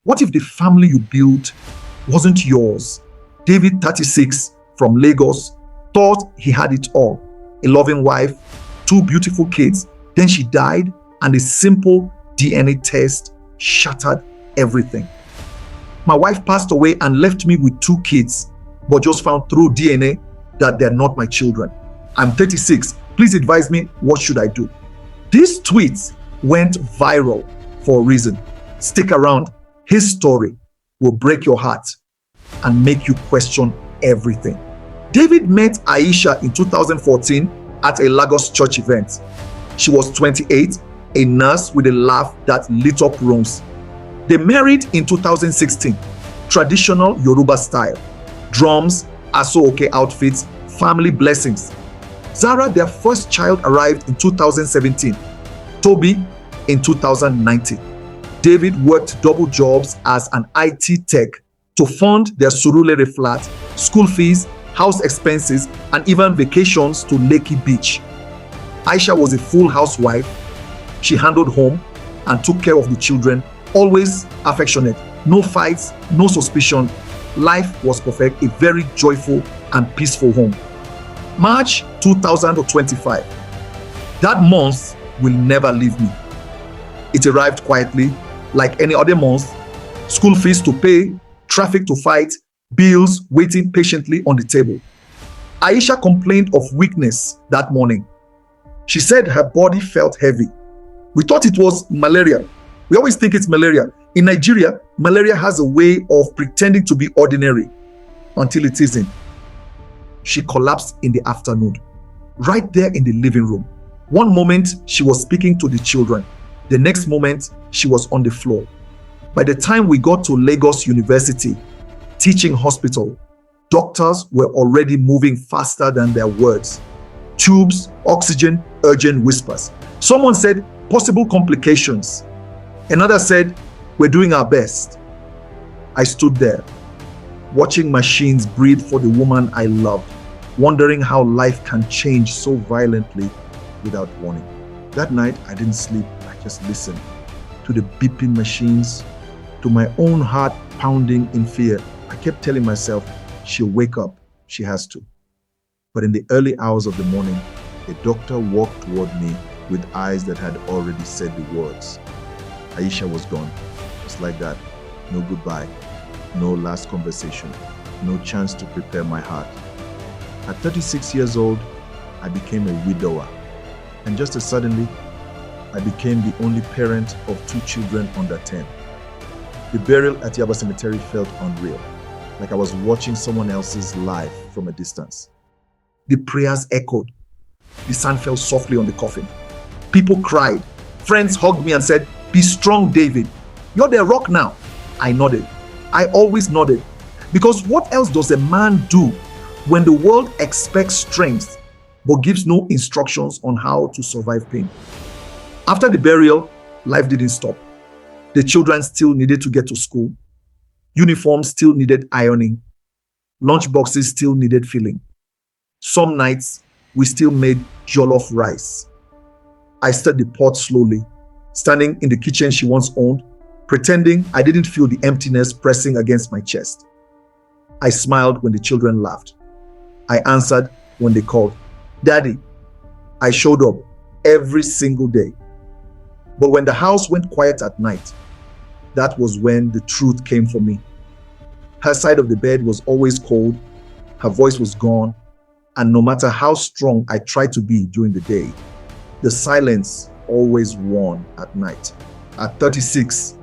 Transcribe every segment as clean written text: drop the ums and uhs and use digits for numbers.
What if the family you built wasn't yours? David, 36, from Lagos, thought he had it all. A loving wife, 2 beautiful kids. Then she died, and a simple DNA test shattered everything. My wife passed away and left me with 2 kids, but just found through DNA that they're not my children. I'm 36. Please advise me, what should I do? This tweet went viral for a reason. Stick around. His story will break your heart and make you question everything. David met Aisha in 2014 at a Lagos church event. She was 28, a nurse with a laugh that lit up rooms. They married in 2016, traditional Yoruba style. Drums, aso-oke outfits, family blessings. Zara, their first child, arrived in 2017. Toby in 2019. David worked double jobs as an IT tech to fund their Surulere flat, school fees, house expenses, and even vacations to Lekki Beach. Aisha was a full housewife. She handled home and took care of the children, always affectionate, no fights, no suspicion. Life was perfect, a very joyful and peaceful home. March 2025. That month will never leave me. It arrived quietly, like any other month. School fees to pay, traffic to fight, bills waiting patiently on the table. Aisha complained of weakness that morning. She said her body felt heavy. We thought it was malaria. We always think it's malaria. In Nigeria, malaria has a way of pretending to be ordinary until it isn't. She collapsed in the afternoon, right there in the living room. One moment, she was speaking to the children. The next moment, she was on the floor. By the time we got to Lagos University, teaching hospital, doctors were already moving faster than their words. Tubes, oxygen, urgent whispers. Someone said, possible complications. Another said, we're doing our best. I stood there, watching machines breathe for the woman I loved, wondering how life can change so violently without warning. That night, I didn't sleep. I just listened to the beeping machines, to my own heart pounding in fear. I kept telling myself, she'll wake up. She has to. But in the early hours of the morning, a doctor walked toward me with eyes that had already said the words. Aisha was gone, just like that. No goodbye, no last conversation, no chance to prepare my heart. At 36 years old, I became a widower. And just as suddenly, I became the only parent of 2 children under 10. The burial at Yaba Cemetery felt unreal, like I was watching someone else's life from a distance. The prayers echoed. The sand fell softly on the coffin. People cried. Friends hugged me and said, "Be strong, David. You're the rock now." I nodded. I always nodded. Because what else does a man do when the world expects strength but gives no instructions on how to survive pain? After the burial, life didn't stop. The children still needed to get to school. Uniforms still needed ironing. Lunch boxes still needed filling. Some nights, we still made jollof rice. I stirred the pot slowly, standing in the kitchen she once owned, pretending I didn't feel the emptiness pressing against my chest. I smiled when the children laughed. I answered when they called, "Daddy." I showed up every single day. But when the house went quiet at night, that was when the truth came for me. Her side of the bed was always cold, her voice was gone, and no matter how strong I tried to be during the day, the silence always won at night. At 36,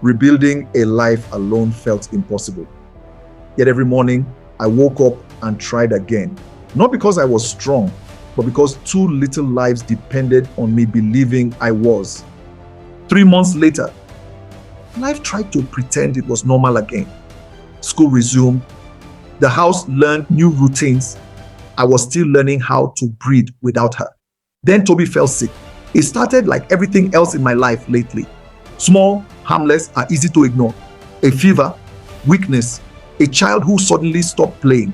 rebuilding a life alone felt impossible. Yet every morning, I woke up and tried again. Not because I was strong, but because 2 little lives depended on me believing I was. 3 months later, life tried to pretend it was normal again. School resumed. The house learned new routines. I was still learning how to breathe without her. Then Toby fell sick. It started like everything else in my life lately. Small, harmless, and easy to ignore. A fever, weakness, a child who suddenly stopped playing.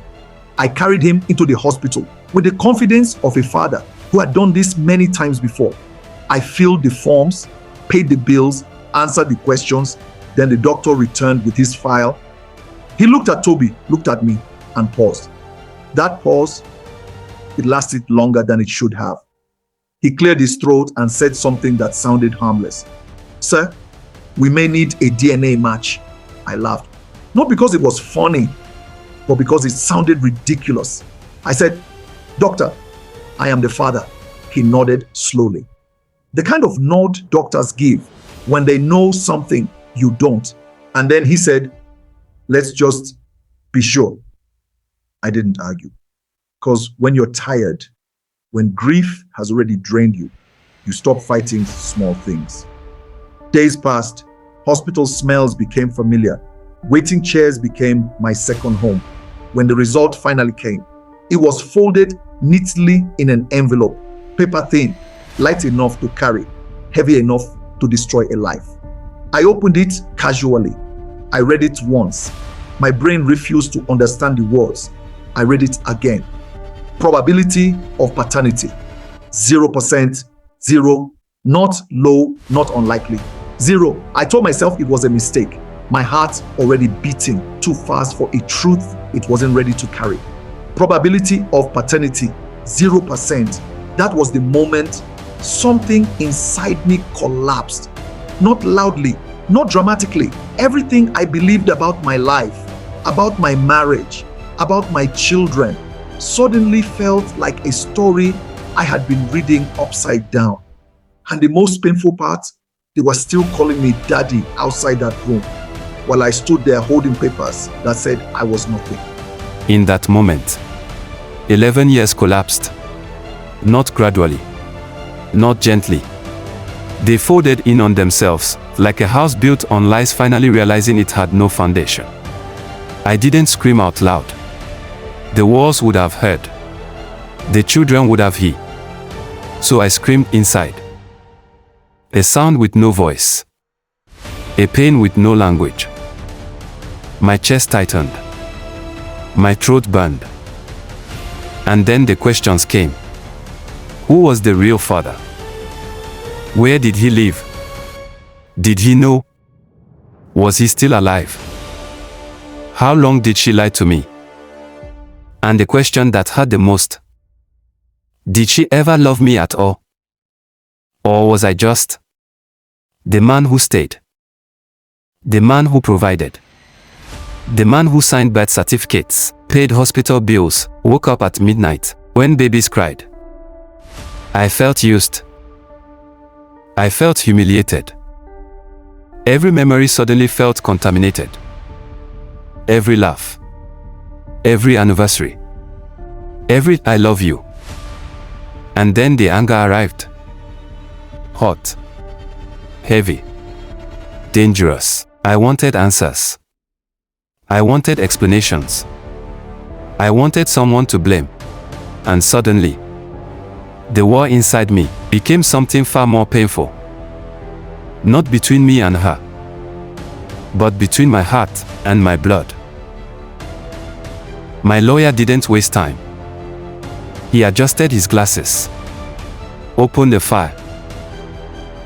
I carried him into the hospital with the confidence of a father who had done this many times before. I filled the forms, paid the bills, answered the questions, Then the doctor returned with his file. He looked at Toby, looked at me, and paused. That pause, it lasted longer than it should have. He cleared his throat and said something that sounded harmless. "Sir, we may need a DNA match." I laughed. Not because it was funny, but because it sounded ridiculous. I said, "Doctor, I am the father." He nodded slowly. The kind of nod doctors give when they know something you don't. And then he said, "Let's just be sure." I didn't argue. Because when you're tired, when grief has already drained you, you stop fighting small things. Days passed. Hospital smells became familiar. Waiting chairs became my second home. When the result finally came, it was folded neatly in an envelope, paper thin, light enough to carry, heavy enough to destroy a life. I opened it casually. I read it once. My brain refused to understand the words. I read it again. Probability of paternity, 0%, 0, not low, not unlikely, 0. I told myself it was a mistake. My heart already beating too fast for a truth it wasn't ready to carry. Probability of paternity, 0%. That was the moment something inside me collapsed. Not loudly, not dramatically. Everything I believed about my life, about my marriage, about my children, suddenly felt like a story I had been reading upside down. And the most painful part, they were still calling me daddy outside that room, while I stood there holding papers that said I was nothing. In that moment, 11 years collapsed. Not gradually, not gently. They folded in on themselves, like a house built on lies finally realizing it had no foundation. I didn't scream out loud. The walls would have heard. The children would have heard. So I screamed inside. A sound with no voice. A pain with no language. My chest tightened. My throat burned. And then the questions came. Who was the real father? Where did he live? Did he know? Was he still alive? How long did she lie to me? And the question that hurt the most, did she ever love me at all? Or was I just the man who stayed? The man who provided? The man who signed birth certificates, paid hospital bills, woke up at midnight when babies cried? I felt used. I felt humiliated. Every memory suddenly felt contaminated. Every laugh. Every anniversary. Every "I love you." And then the anger arrived. Hot. Heavy. Dangerous. I wanted answers. I wanted explanations. I wanted someone to blame. And suddenly, the war inside me became something far more painful. Not between me and her, but between my heart and my blood. My lawyer didn't waste time. He adjusted his glasses, opened the file,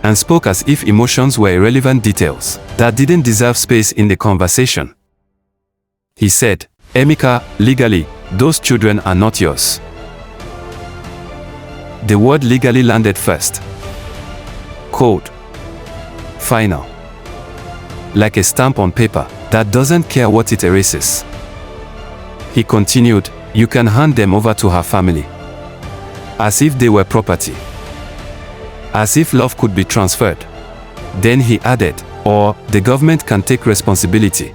and spoke as if emotions were irrelevant details that didn't deserve space in the conversation. He said, "Emeka, legally, those children are not yours." The word legally landed first. Cold. Final. Like a stamp on paper that doesn't care what it erases. He continued, "You can hand them over to her family." As if they were property. As if love could be transferred. Then he added, "Or the government can take responsibility."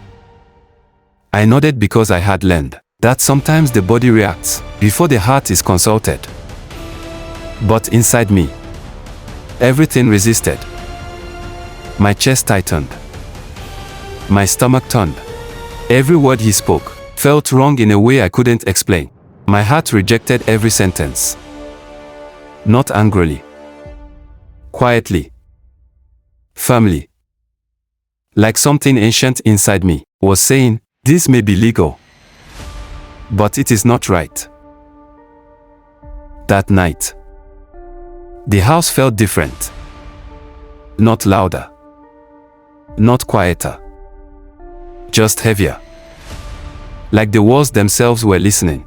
I nodded because I had learned that sometimes the body reacts before the heart is consulted. But inside me, everything resisted. My chest tightened. My stomach turned. Every word he spoke felt wrong in a way I couldn't explain. My heart rejected every sentence. Not angrily. Quietly. Firmly. Like something ancient inside me was saying, "This may be legal, but it is not right." That night, the house felt different. Not louder. Not quieter. just heavier. Like the walls themselves were listening.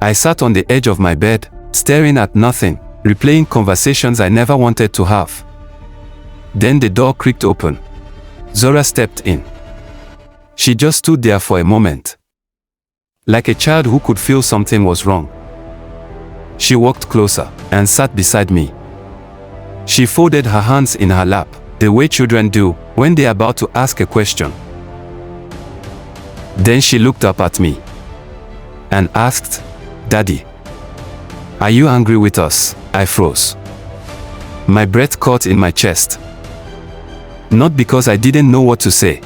I sat on the edge of my bed, staring at nothing, replaying conversations I never wanted to have. Then the door creaked open. Zora stepped in. She just stood there for a moment, like a child who could feel something was wrong. She walked closer and sat beside me. She folded her hands in her lap, the way children do when they are about to ask a question. Then she looked up at me and asked, "Daddy, are you angry with us?" I froze. My breath caught in my chest. Not because I didn't know what to say,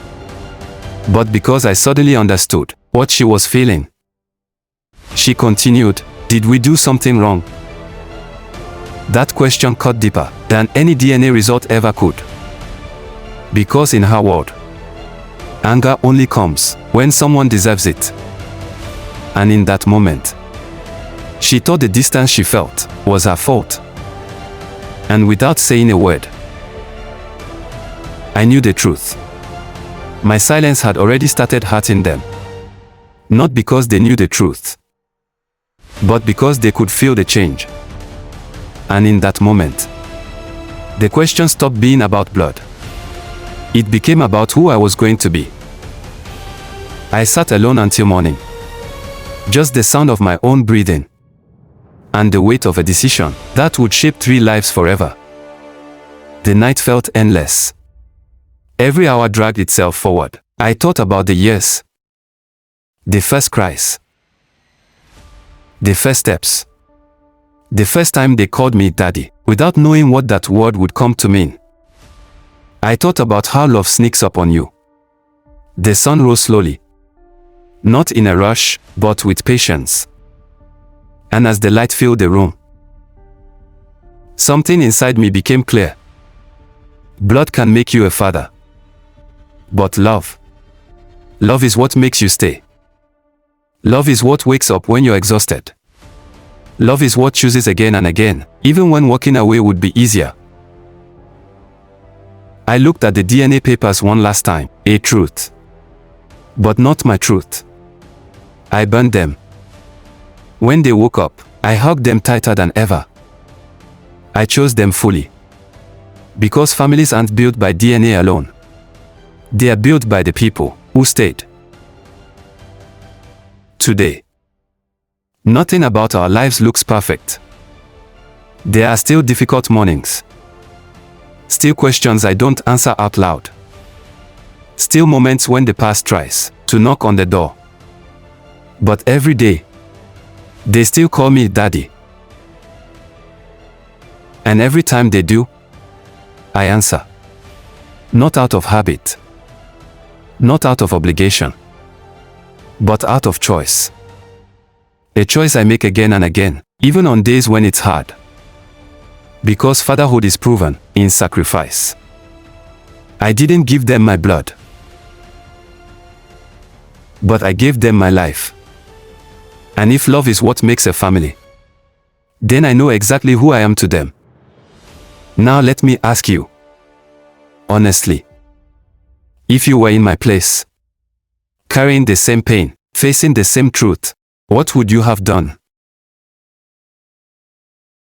but because I suddenly understood what she was feeling. She continued, "Did we do something wrong?" That question cut deeper than any DNA result ever could. Because in her world, anger only comes when someone deserves it. And in that moment, she thought the distance she felt was her fault. And without saying a word, I knew the truth. My silence had already started hurting them. Not because they knew the truth, but because they could feel the change. And in that moment, the question stopped being about blood. It became about who I was going to be. I sat alone until morning. Just the sound of my own breathing, and the weight of a decision that would shape 3 lives forever. The night felt endless. Every hour dragged itself forward. I thought about the years, the first cries, the first steps, the first time they called me daddy, without knowing what that word would come to mean. I thought about how love sneaks up on you. The sun rose slowly, not in a rush, but with patience. And as the light filled the room, something inside me became clear. Blood can make you a father, but love is what makes you stay. Love is what wakes up when you're exhausted. Love is what chooses again and again, even when walking away would be easier. I looked at the DNA papers one last time, a truth, but not my truth. I burned them. When they woke up, I hugged them tighter than ever. I chose them fully. Because families aren't built by DNA alone. They are built by the people who stayed. Today, nothing about our lives looks perfect. There are still difficult mornings. Still questions I don't answer out loud. Still moments when the past tries to knock on the door. But every day, they still call me daddy. And every time they do, I answer. Not out of habit. Not out of obligation. But out of choice. A choice I make again and again, even on days when it's hard. Because fatherhood is proven in sacrifice. I didn't give them my blood, but I gave them my life. And if love is what makes a family, then I know exactly who I am to them. Now let me ask you, honestly, if you were in my place, carrying the same pain, facing the same truth, what would you have done?